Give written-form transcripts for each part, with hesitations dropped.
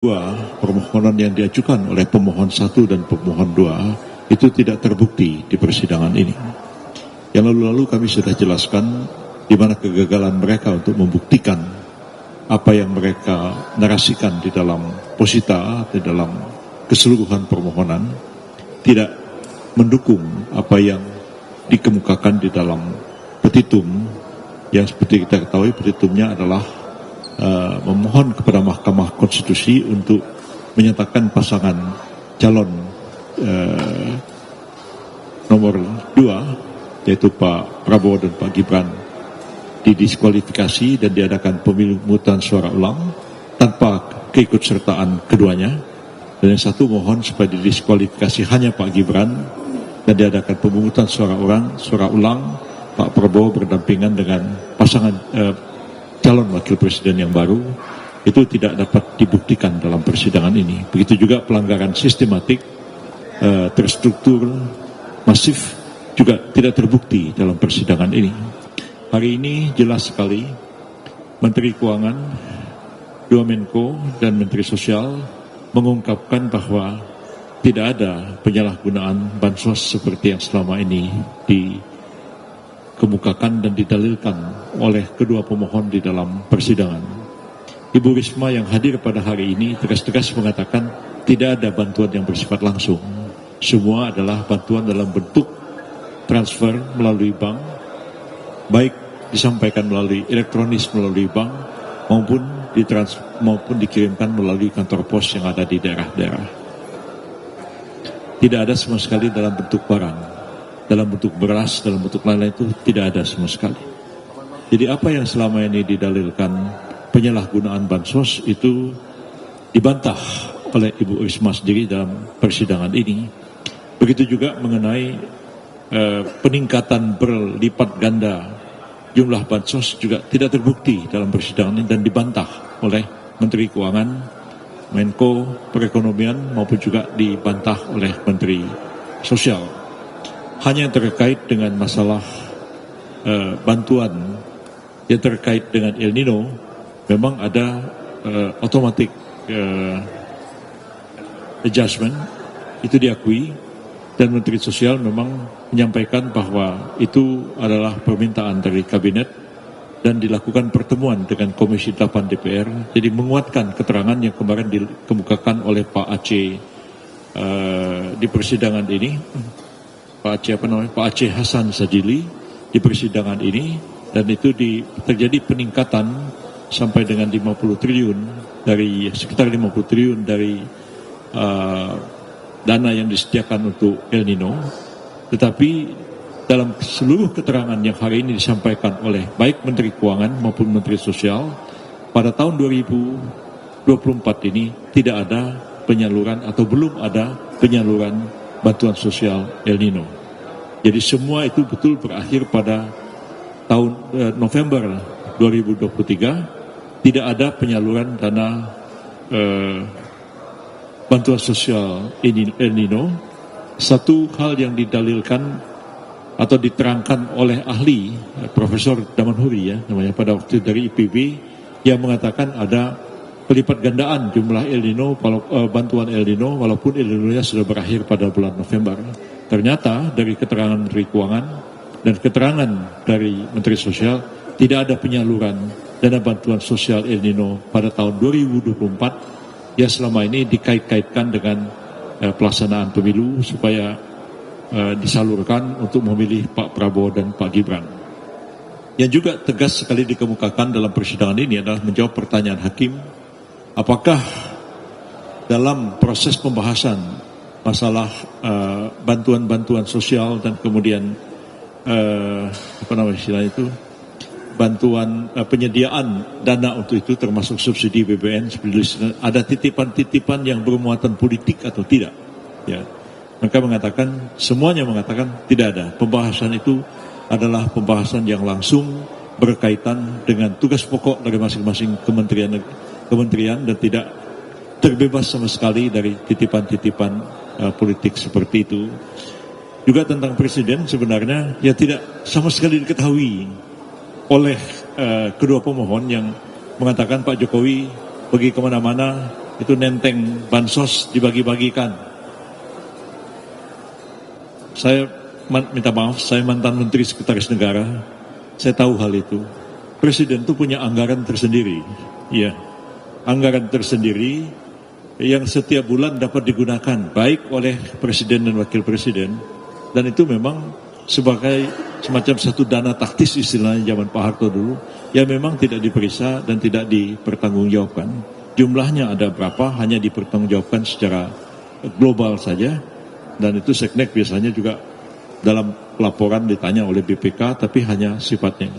Dua, permohonan yang diajukan oleh pemohon 1 dan pemohon 2 itu tidak terbukti di persidangan ini. Yang lalu-lalu kami sudah jelaskan di mana kegagalan mereka untuk membuktikan apa yang mereka narasikan di dalam posita, di dalam keseluruhan permohonan, tidak mendukung apa yang dikemukakan di dalam petitum, yang seperti kita ketahui petitumnya adalah memohon kepada Mahkamah Konstitusi untuk menyatakan pasangan calon nomor 2, yaitu Pak Prabowo dan Pak Gibran, didiskualifikasi dan diadakan pemungutan suara ulang tanpa keikutsertaan keduanya. Dan yang satu mohon supaya didiskualifikasi hanya Pak Gibran dan diadakan pemungutan suara ulang Pak Prabowo berdampingan dengan pasangan calon wakil presiden yang baru. Itu tidak dapat dibuktikan dalam persidangan ini. Begitu juga pelanggaran sistematik, terstruktur, masif juga tidak terbukti dalam persidangan ini. Hari ini jelas sekali Menteri Keuangan, dua Menko dan Menteri Sosial mengungkapkan bahwa tidak ada penyalahgunaan bansos seperti yang selama ini dikemukakan dan didalilkan oleh kedua pemohon di dalam persidangan. Ibu Risma yang hadir pada hari ini tegas-tegas mengatakan tidak ada bantuan yang bersifat langsung. Semua adalah bantuan dalam bentuk transfer melalui bank, baik disampaikan melalui elektronis melalui bank maupun dikirimkan melalui kantor pos yang ada di daerah-daerah. Tidak ada sama sekali dalam bentuk barang, dalam bentuk beras, dalam bentuk lain-lain itu tidak ada sama sekali. Jadi apa yang selama ini didalilkan penyalahgunaan bansos itu dibantah oleh Ibu Risma sendiri dalam persidangan ini. Begitu juga mengenai peningkatan berlipat ganda jumlah bansos juga tidak terbukti dalam persidangan ini dan dibantah oleh Menteri Keuangan, Menko Perekonomian maupun juga dibantah oleh Menteri Sosial. Hanya terkait dengan masalah bantuan yang terkait dengan El Nino, memang ada automatic adjustment, itu diakui, dan Menteri Sosial memang menyampaikan bahwa itu adalah permintaan dari Kabinet dan dilakukan pertemuan dengan Komisi 8 DPR, jadi menguatkan keterangan yang kemarin dikemukakan oleh Pak Aceh di persidangan ini, Pak Aceh Hasan Sajili di persidangan ini, dan itu terjadi peningkatan sampai dengan 50 triliun dari sekitar 50 triliun dari dana yang disediakan untuk El Nino. Tetapi dalam seluruh keterangan yang hari ini disampaikan oleh baik Menteri Keuangan maupun Menteri Sosial, pada tahun 2024 ini tidak ada penyaluran atau belum ada penyaluran bantuan sosial El Nino. Jadi semua itu betul berakhir pada tahun November 2023, tidak ada penyaluran dana bantuan sosial El Nino. Satu hal yang didalilkan atau diterangkan oleh ahli Profesor Damanhuri namanya pada waktu dari IPB, yang mengatakan ada pelipat gandaan jumlah El Nino, bantuan El Nino, walaupun El Nino-nya sudah berakhir pada bulan November. Ternyata dari keterangan Menteri Keuangan dan keterangan dari Menteri Sosial tidak ada penyaluran dana bantuan sosial El Nino pada tahun 2024 yang selama ini dikait-kaitkan dengan pelaksanaan pemilu supaya disalurkan untuk memilih Pak Prabowo dan Pak Gibran. Yang juga tegas sekali dikemukakan dalam persidangan ini adalah menjawab pertanyaan hakim, apakah dalam proses pembahasan masalah bantuan-bantuan sosial dan kemudian bantuan penyediaan dana untuk itu termasuk subsidi BBM, ada titipan-titipan yang bermuatan politik atau tidak, ya. Mereka mengatakan, semuanya mengatakan tidak ada. Pembahasan itu adalah pembahasan yang langsung berkaitan dengan tugas pokok dari masing-masing kementerian dan tidak terbebas sama sekali dari titipan-titipan politik seperti itu. Juga tentang presiden sebenarnya ya tidak sama sekali diketahui oleh kedua pemohon yang mengatakan Pak Jokowi pergi kemana-mana itu nenteng bansos dibagi-bagikan. Saya minta maaf, saya mantan Menteri Sekretaris Negara, saya tahu hal itu. Presiden itu punya anggaran tersendiri, ya, anggaran tersendiri yang setiap bulan dapat digunakan baik oleh Presiden dan Wakil Presiden, dan itu memang sebagai semacam satu dana taktis istilahnya zaman Pak Harto dulu, yang memang tidak diperiksa dan tidak dipertanggungjawabkan. Jumlahnya ada berapa hanya dipertanggungjawabkan secara global saja, dan itu Seknek biasanya juga dalam laporan ditanya oleh BPK, tapi hanya sifatnya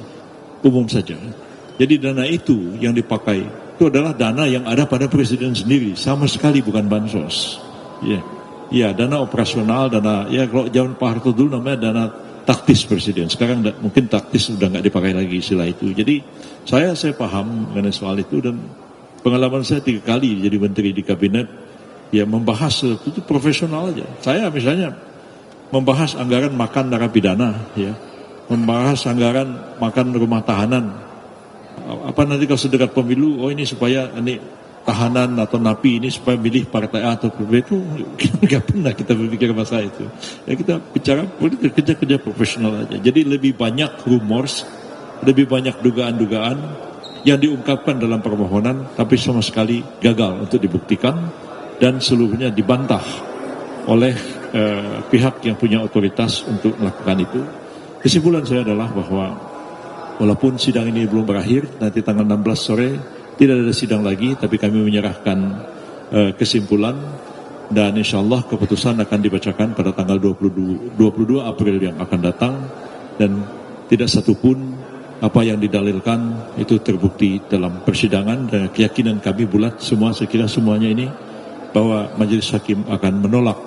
umum saja. Jadi dana itu yang dipakai itu adalah dana yang ada pada Presiden sendiri, sama sekali bukan bansos. Ya, ya, dana operasional, dana, ya kalau zaman Pak Harto dulu namanya dana taktis Presiden. Sekarang mungkin taktis sudah nggak dipakai lagi istilah itu. Jadi saya paham mengenai soal itu, dan pengalaman saya 3 kali jadi menteri di kabinet, ya membahas itu profesional aja. Saya misalnya membahas anggaran makan narapidana, ya, membahas anggaran makan rumah tahanan. Apa nanti kalau sedekat pemilu, oh ini supaya ini tahanan atau napi ini supaya milih partai A atau B, itu nggak pernah kita berpikir masalah itu. Ya kita bicara politik, kerja profesional aja. Jadi lebih banyak rumors, lebih banyak dugaan-dugaan yang diungkapkan dalam permohonan, tapi sama sekali gagal untuk dibuktikan dan seluruhnya dibantah oleh pihak yang punya otoritas untuk melakukan itu. Kesimpulan saya adalah bahwa walaupun sidang ini belum berakhir, nanti tanggal 16 sore tidak ada sidang lagi, tapi kami menyerahkan kesimpulan, dan insya Allah keputusan akan dibacakan pada tanggal 22 April yang akan datang, dan tidak satupun apa yang didalilkan itu terbukti dalam persidangan, dan keyakinan kami bulat semua, saya kira semuanya ini, bahwa majelis hakim akan menolak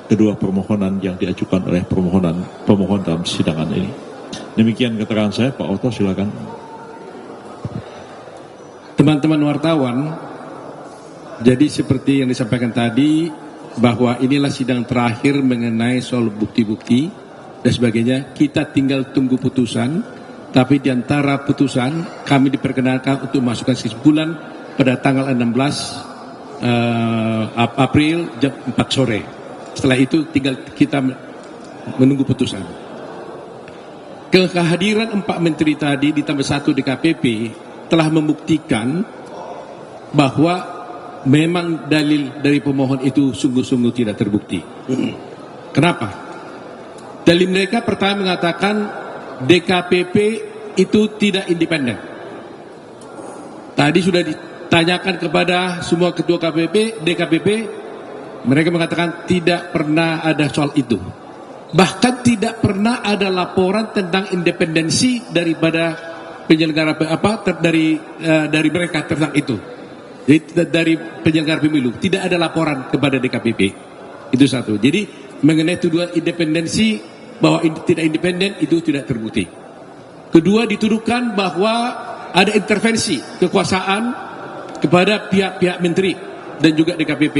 kedua permohonan yang diajukan oleh pemohon dalam sidangan ini. Demikian keterangan saya, Pak Oto, silakan. Teman-teman wartawan, jadi seperti yang disampaikan tadi, bahwa inilah sidang terakhir mengenai soal bukti-bukti dan sebagainya. Kita tinggal tunggu putusan, tapi di antara putusan kami diperkenalkan untuk masukkan kesimpulan pada tanggal 16 April jam 4 sore. Setelah itu tinggal kita menunggu putusan. Kehadiran 4 menteri tadi ditambah 1 DKPP telah membuktikan bahwa memang dalil dari pemohon itu sungguh-sungguh tidak terbukti. Kenapa? Dalil mereka pertama mengatakan DKPP itu tidak independen. Tadi sudah ditanyakan kepada semua ketua DKPP, mereka mengatakan tidak pernah ada soal itu. Bahkan tidak pernah ada laporan tentang independensi daripada penyelenggara dari mereka tentang itu. Jadi dari penyelenggara pemilu tidak ada laporan kepada DKPP. Itu satu. Jadi mengenai tuduhan independensi bahwa tidak independen itu tidak terbukti. Kedua, dituduhkan bahwa ada intervensi kekuasaan kepada pihak-pihak menteri dan juga DKPP.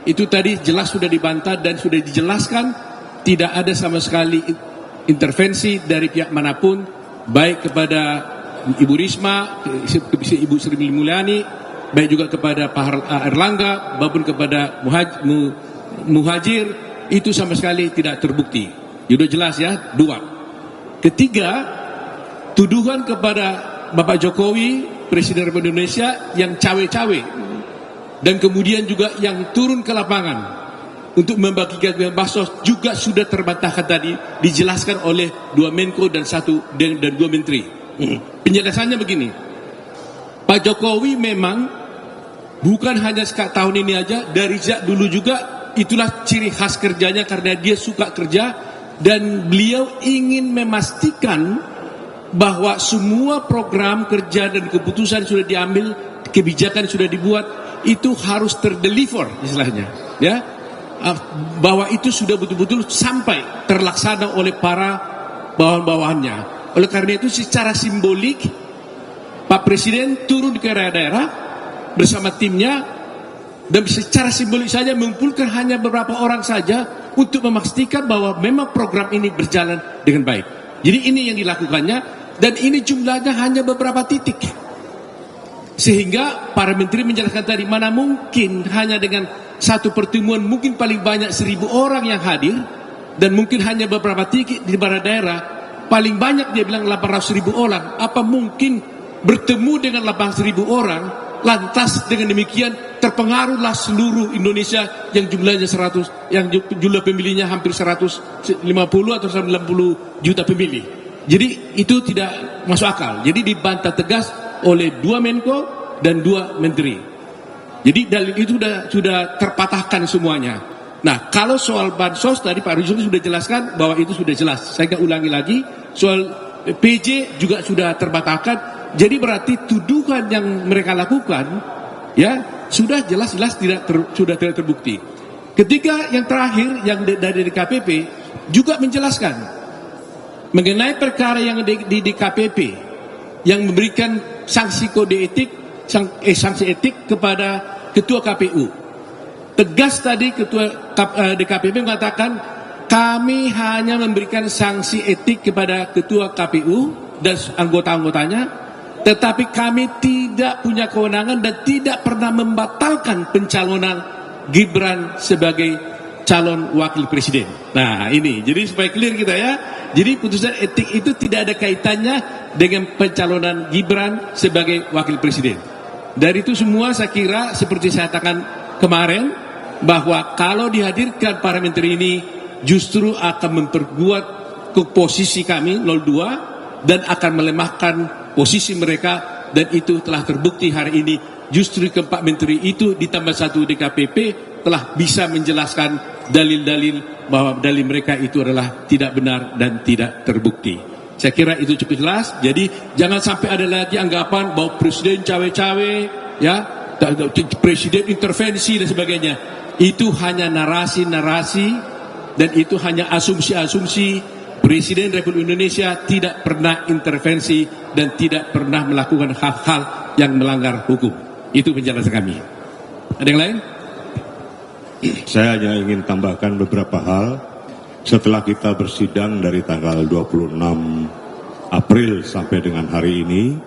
Itu tadi jelas sudah dibantah dan sudah dijelaskan tidak ada sama sekali intervensi dari pihak manapun, baik kepada Ibu Risma, Ibu Sri Mulyani, baik juga kepada Pak Erlangga, maupun kepada Muhajir, itu sama sekali tidak terbukti. Sudah jelas ya, 2. Ketiga, tuduhan kepada Bapak Jokowi, Presiden Republik Indonesia yang cawe-cawe, dan kemudian juga yang turun ke lapangan untuk membagikan bansos juga sudah terbantahkan tadi, dijelaskan oleh 2 Menko dan 2 Menteri. Penjelasannya begini, Pak Jokowi memang bukan hanya tahun ini aja, dari dulu juga itulah ciri khas kerjanya karena dia suka kerja dan beliau ingin memastikan bahwa semua program kerja dan keputusan sudah diambil, kebijakan sudah dibuat, itu harus terdeliver istilahnya, ya, bahwa itu sudah betul-betul sampai terlaksana oleh para bawahan-bawahannya. Oleh karena itu secara simbolik Pak Presiden turun ke daerah-daerah bersama timnya dan secara simbolik saja mengumpulkan hanya beberapa orang saja untuk memastikan bahwa memang program ini berjalan dengan baik. Jadi ini yang dilakukannya, dan ini jumlahnya hanya beberapa titik. Sehingga para menteri menjelaskan tadi, mana mungkin hanya dengan satu pertemuan mungkin paling banyak 1.000 orang yang hadir, dan mungkin hanya beberapa titik di beberapa daerah, paling banyak dia bilang 800.000 orang. Apa mungkin bertemu dengan 800.000 orang, lantas dengan demikian terpengaruhlah seluruh Indonesia yang jumlahnya 100, yang jumlah pemilihnya hampir 150 atau 190 juta pemilih. Jadi itu tidak masuk akal. Jadi dibantah tegas oleh 2 Menko dan 2 Menteri. Jadi dalil itu sudah terpatahkan semuanya. Nah, kalau soal bansos tadi Pak Rizal sudah jelaskan bahwa itu sudah jelas. Saya nggak ulangi lagi. Soal PJ juga sudah terpatahkan. Jadi berarti tuduhan yang mereka lakukan ya sudah jelas-jelas sudah tidak terbukti. Ketika yang terakhir yang dari DKPP juga menjelaskan mengenai perkara yang di DKPP yang memberikan sanksi kode etik, sanksi etik kepada Ketua KPU. Tegas tadi Ketua DKPP mengatakan kami hanya memberikan sanksi etik kepada Ketua KPU dan anggota-anggotanya, tetapi kami tidak punya kewenangan dan tidak pernah membatalkan pencalonan Gibran sebagai calon wakil presiden. Nah ini, jadi supaya clear kita ya. Jadi putusan etik itu tidak ada kaitannya dengan pencalonan Gibran sebagai wakil presiden. Dari itu semua saya kira seperti saya katakan kemarin, bahwa kalau dihadirkan para menteri ini justru akan memperkuat ke posisi kami 02 dan akan melemahkan posisi mereka, dan itu telah terbukti hari ini. Justru keempat menteri itu ditambah 1 DKPP telah bisa menjelaskan dalil-dalil bahwa dalil mereka itu adalah tidak benar dan tidak terbukti. Saya kira itu cukup jelas. Jadi jangan sampai ada lagi anggapan bahwa presiden cawe-cawe, ya, presiden intervensi dan sebagainya. Itu hanya narasi-narasi dan itu hanya asumsi-asumsi. Presiden Republik Indonesia tidak pernah intervensi dan tidak pernah melakukan hal-hal yang melanggar hukum. Itu penjelasan kami. Ada yang lain? Saya hanya ingin tambahkan beberapa hal. Setelah kita bersidang dari tanggal 26 April sampai dengan hari ini,